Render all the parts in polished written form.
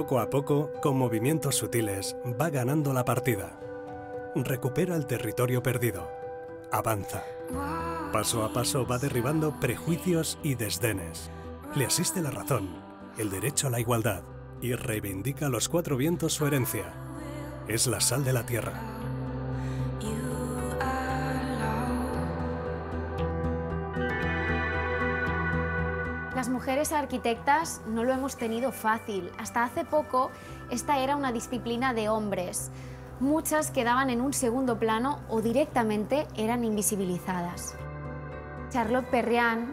Poco a poco, con movimientos sutiles, va ganando la partida. Recupera el territorio perdido. Avanza. Paso a paso va derribando prejuicios y desdenes. Le asiste la razón, el derecho a la igualdad y reivindica a los cuatro vientos su herencia. Es la sal de la tierra. Las mujeres arquitectas no lo hemos tenido fácil. Hasta hace poco, esta era una disciplina de hombres. Muchas quedaban en un segundo plano o directamente eran invisibilizadas. Charlotte Perriand,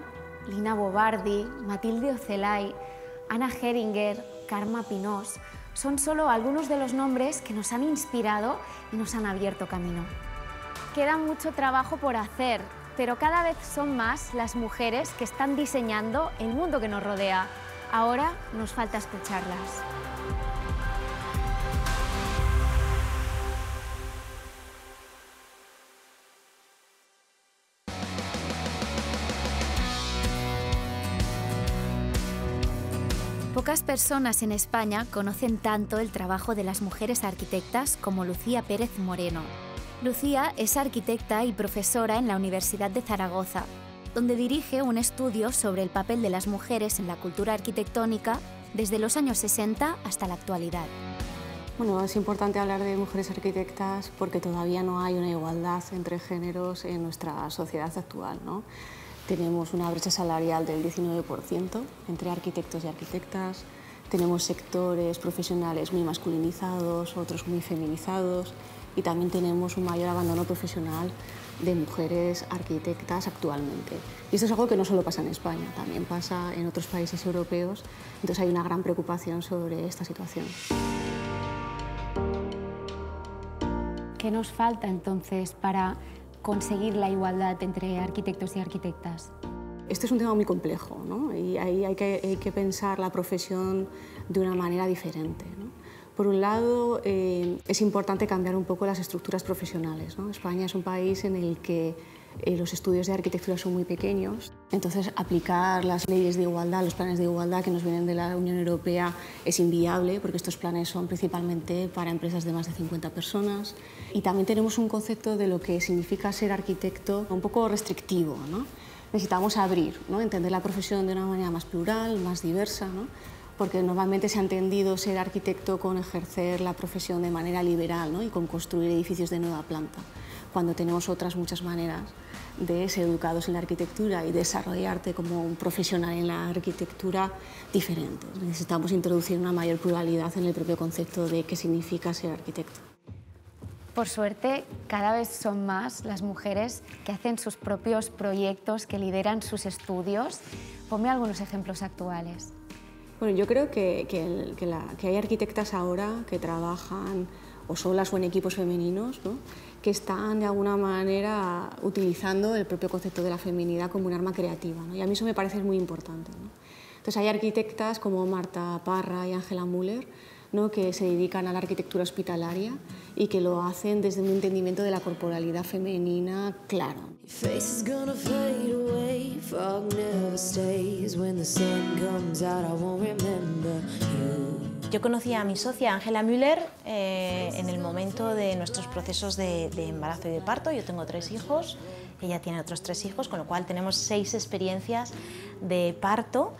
Lina Bo Bardi, Matilde Ocelay, Anna Heringer, Karma Pinós son solo algunos de los nombres que nos han inspirado y nos han abierto camino. Queda mucho trabajo por hacer, pero cada vez son más las mujeres que están diseñando el mundo que nos rodea. Ahora nos falta escucharlas. Pocas personas en España conocen tanto el trabajo de las mujeres arquitectas como Lucía Pérez Moreno. Lucía es arquitecta y profesora en la Universidad de Zaragoza, donde dirige un estudio sobre el papel de las mujeres en la cultura arquitectónica desde los años 60 hasta la actualidad. Bueno, es importante hablar de mujeres arquitectas porque todavía no hay una igualdad entre géneros en nuestra sociedad actual, ¿no? Tenemos una brecha salarial del 19% entre arquitectos y arquitectas, tenemos sectores profesionales muy masculinizados, otros muy feminizados, y también tenemos un mayor abandono profesional de mujeres arquitectas actualmente. Y esto es algo que no solo pasa en España, también pasa en otros países europeos, entonces hay una gran preocupación sobre esta situación. ¿Qué nos falta entonces para conseguir la igualdad entre arquitectos y arquitectas? Este es un tema muy complejo, ¿no? Y ahí hay que pensar la profesión de una manera diferente, ¿no? Por un lado, es importante cambiar un poco las estructuras profesionales, ¿no? España es un país en el que los estudios de arquitectura son muy pequeños, entonces aplicar las leyes de igualdad, los planes de igualdad que nos vienen de la Unión Europea es inviable porque estos planes son principalmente para empresas de más de 50 personas. Y también tenemos un concepto de lo que significa ser arquitecto un poco restrictivo, ¿no? Necesitamos abrir, ¿no? Entender la profesión de una manera más plural, más diversa, ¿no? Porque normalmente se ha entendido ser arquitecto con ejercer la profesión de manera liberal, ¿no? Y con construir edificios de nueva planta, cuando tenemos otras muchas maneras de ser educados en la arquitectura y desarrollarte como un profesional en la arquitectura diferentes. Necesitamos introducir una mayor pluralidad en el propio concepto de qué significa ser arquitecto. Por suerte, cada vez son más las mujeres que hacen sus propios proyectos, que lideran sus estudios. Ponme algunos ejemplos actuales. Bueno, yo creo que hay arquitectas ahora que trabajan o solas o en equipos femeninos, ¿no? Que están de alguna manera utilizando el propio concepto de la feminidad como un arma creativa, ¿no? Y a mí eso me parece muy importante, ¿no? Entonces hay arquitectas como Marta Parra y Ángela Müller, ¿no? Que se dedican a la arquitectura hospitalaria y que lo hacen desde un entendimiento de la corporalidad femenina claro. Yo conocí a mi socia Ángela Müller en el momento de nuestros procesos de embarazo y de parto. Yo tengo 3 hijos, ella tiene otros 3 hijos, con lo cual tenemos 6 experiencias de parto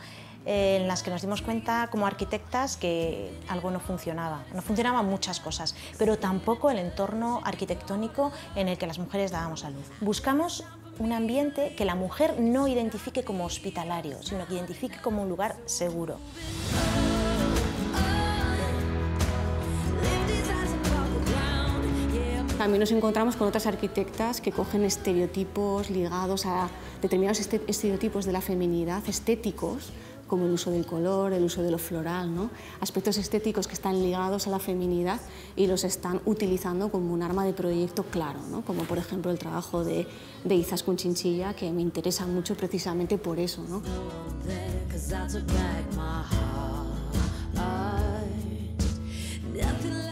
en las que nos dimos cuenta como arquitectas que algo no funcionaba. No funcionaban muchas cosas, pero tampoco el entorno arquitectónico en el que las mujeres dábamos a luz. Buscamos un ambiente que la mujer no identifique como hospitalario, sino que identifique como un lugar seguro. También nos encontramos con otras arquitectas que cogen estereotipos ligados a determinados estereotipos de la feminidad, estéticos, como el uso del color, el uso de lo floral, ¿no? Aspectos estéticos que están ligados a la feminidad y los están utilizando como un arma de proyecto claro, ¿no? Como por ejemplo el trabajo de Izaskun Chinchilla, que me interesa mucho precisamente por eso, ¿no?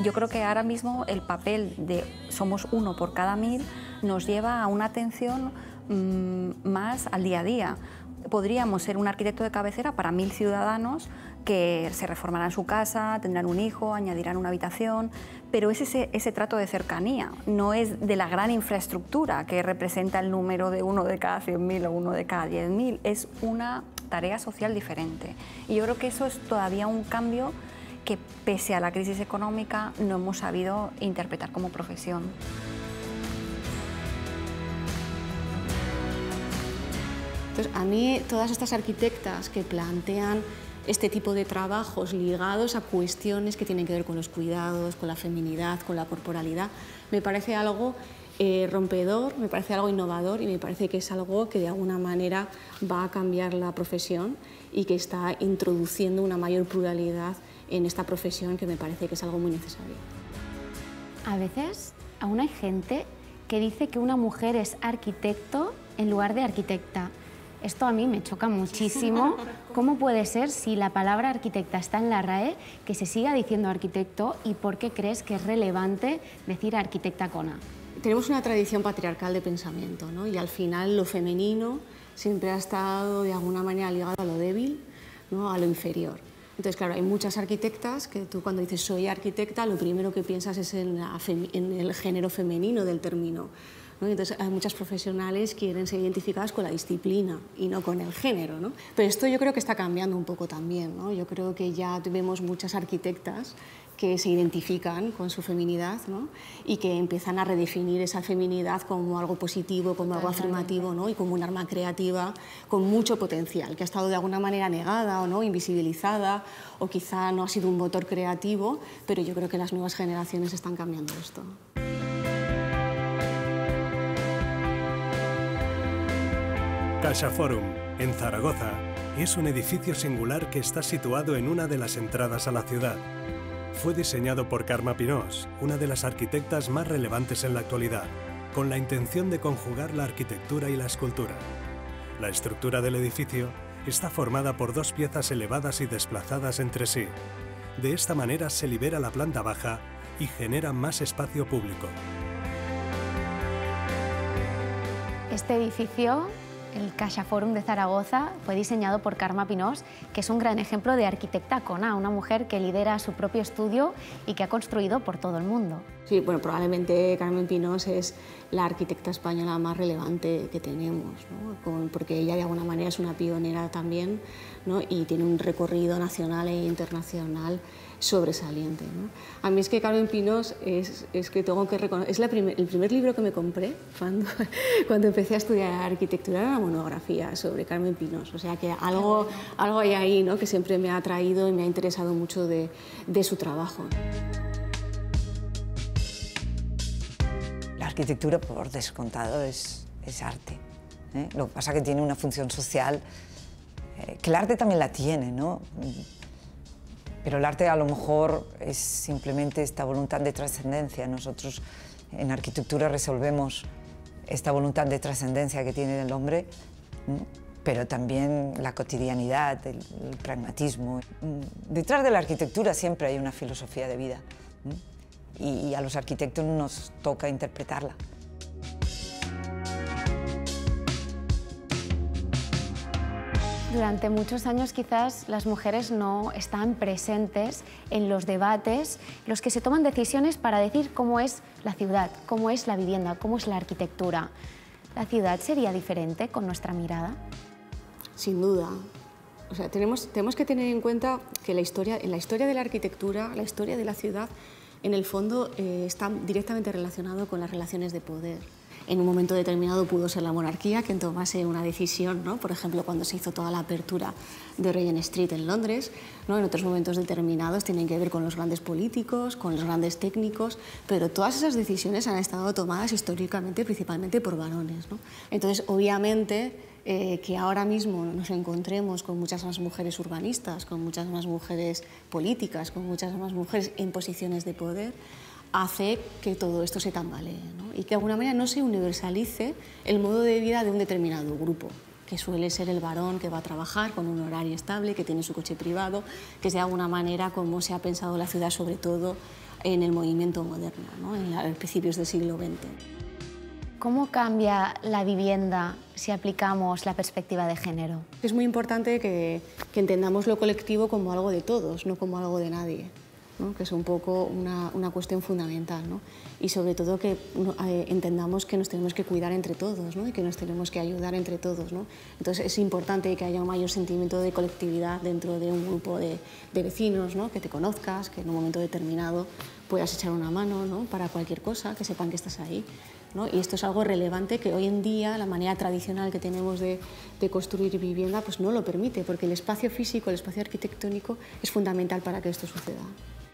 Yo creo que ahora mismo el papel de somos uno por cada 1000 nos lleva a una atención más al día a día. podríamos ser un arquitecto de cabecera para 1000 ciudadanos que se reformarán su casa, tendrán un hijo, añadirán una habitación, pero es ese trato de cercanía, no es de la gran infraestructura que representa el número de 1 de cada 100.000 o 1 de cada 10.000, es una tarea social diferente. Y yo creo que eso es todavía un cambio que, pese a la crisis económica, no hemos sabido interpretar como profesión. Entonces, a mí, todas estas arquitectas que plantean este tipo de trabajos ligados a cuestiones que tienen que ver con los cuidados, con la feminidad, con la corporalidad, me parece algo rompedor, me parece algo innovador y me parece que es algo que de alguna manera va a cambiar la profesión y que está introduciendo una mayor pluralidad en esta profesión, que me parece que es algo muy necesario. A veces aún hay gente que dice que una mujer es arquitecto en lugar de arquitecta. Esto a mí me choca muchísimo. ¿Cómo puede ser, si la palabra arquitecta está en la RAE, que se siga diciendo arquitecto, y por qué crees que es relevante decir arquitecta con A? Tenemos una tradición patriarcal de pensamiento, ¿no? Y al final lo femenino siempre ha estado de alguna manera ligado a lo débil, ¿no? A lo inferior. Entonces, claro, hay muchas arquitectas que tú, cuando dices soy arquitecta, lo primero que piensas es en el género femenino del término, ¿no? Entonces, hay muchas profesionales que quieren ser identificadas con la disciplina y no con el género, ¿no? Pero esto yo creo que está cambiando un poco también, ¿no? Yo creo que ya vemos muchas arquitectas que se identifican con su feminidad, ¿no? Y que empiezan a redefinir esa feminidad como algo positivo, como algo afirmativo, ¿no? Y como un arma creativa con mucho potencial, que ha estado de alguna manera negada o no, invisibilizada, o quizá no ha sido un motor creativo, pero yo creo que las nuevas generaciones están cambiando esto. CaixaForum, en Zaragoza, es un edificio singular que está situado en una de las entradas a la ciudad. Fue diseñado por Carme Pinós, una de las arquitectas más relevantes en la actualidad, con la intención de conjugar la arquitectura y la escultura. La estructura del edificio está formada por 2 piezas elevadas y desplazadas entre sí. De esta manera se libera la planta baja y genera más espacio público. Este edificio, el CaixaForum de Zaragoza, fue diseñado por Carme Pinós, que es un gran ejemplo de arquitecta con A, una mujer que lidera su propio estudio y que ha construido por todo el mundo. Sí, bueno, probablemente Carme Pinós es la arquitecta española más relevante que tenemos, ¿no? Porque ella de alguna manera es una pionera también, ¿no? Y tiene un recorrido nacional e internacional sobresaliente, ¿no? A mí es que Carme Pinós es que tengo que reconocer, es el primer libro que me compré cuando empecé a estudiar arquitectura, era una monografía sobre Carme Pinós, o sea que algo hay ahí, ¿no? Que siempre me ha atraído y me ha interesado mucho de su trabajo. La arquitectura, por descontado, es arte, ¿eh? Lo que pasa es que tiene una función social, que el arte también la tiene, ¿no? Pero el arte a lo mejor es simplemente esta voluntad de trascendencia. Nosotros en arquitectura resolvemos esta voluntad de trascendencia que tiene el hombre, pero también la cotidianidad, el pragmatismo. Detrás de la arquitectura siempre hay una filosofía de vida, y a los arquitectos nos toca interpretarla. Durante muchos años quizás las mujeres no están presentes en los debates, los que se toman decisiones para decir cómo es la ciudad, cómo es la vivienda, cómo es la arquitectura. ¿La ciudad sería diferente con nuestra mirada? Sin duda. O sea, tenemos que tener en cuenta que en la historia de la arquitectura, la historia de la ciudad, en el fondo está directamente relacionado con las relaciones de poder. En un momento determinado pudo ser la monarquía quien tomase una decisión, ¿no? Por ejemplo, cuando se hizo toda la apertura de Regent Street en Londres, ¿no? En otros momentos determinados tienen que ver con los grandes políticos, con los grandes técnicos, pero todas esas decisiones han estado tomadas históricamente principalmente por varones, ¿no? Entonces, obviamente, que ahora mismo nos encontremos con muchas más mujeres urbanistas, con muchas más mujeres políticas, con muchas más mujeres en posiciones de poder, hace que todo esto se tambalee, ¿no? Y que de alguna manera no se universalice el modo de vida de un determinado grupo, que suele ser el varón que va a trabajar con un horario estable, que tiene su coche privado, que es de alguna manera como se ha pensado la ciudad, sobre todo en el movimiento moderno, ¿no? En principios del siglo XX. ¿Cómo cambia la vivienda si aplicamos la perspectiva de género? Es muy importante que entendamos lo colectivo como algo de todos, no como algo de nadie, ¿no? Que es un poco una cuestión fundamental, ¿no? Y sobre todo que entendamos que nos tenemos que cuidar entre todos, ¿no? Y que nos tenemos que ayudar entre todos, ¿no? Entonces es importante que haya un mayor sentimiento de colectividad dentro de un grupo de vecinos, ¿no? Que te conozcas, que en un momento determinado puedas echar una mano, ¿no? Para cualquier cosa, que sepan que estás ahí, ¿no? Y esto es algo relevante que hoy en día la manera tradicional que tenemos de construir vivienda pues no lo permite, porque el espacio físico, el espacio arquitectónico es fundamental para que esto suceda.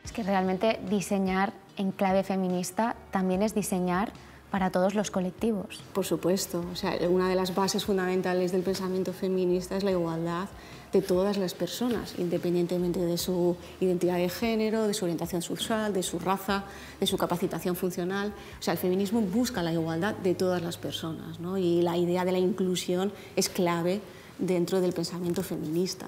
Es que realmente diseñar en clave feminista también es diseñar para todos los colectivos. Por supuesto, o sea, una de las bases fundamentales del pensamiento feminista es la igualdad de todas las personas, independientemente de su identidad de género, de su orientación sexual, de su raza, de su capacitación funcional. O sea, el feminismo busca la igualdad de todas las personas, ¿no? Y la idea de la inclusión es clave dentro del pensamiento feminista.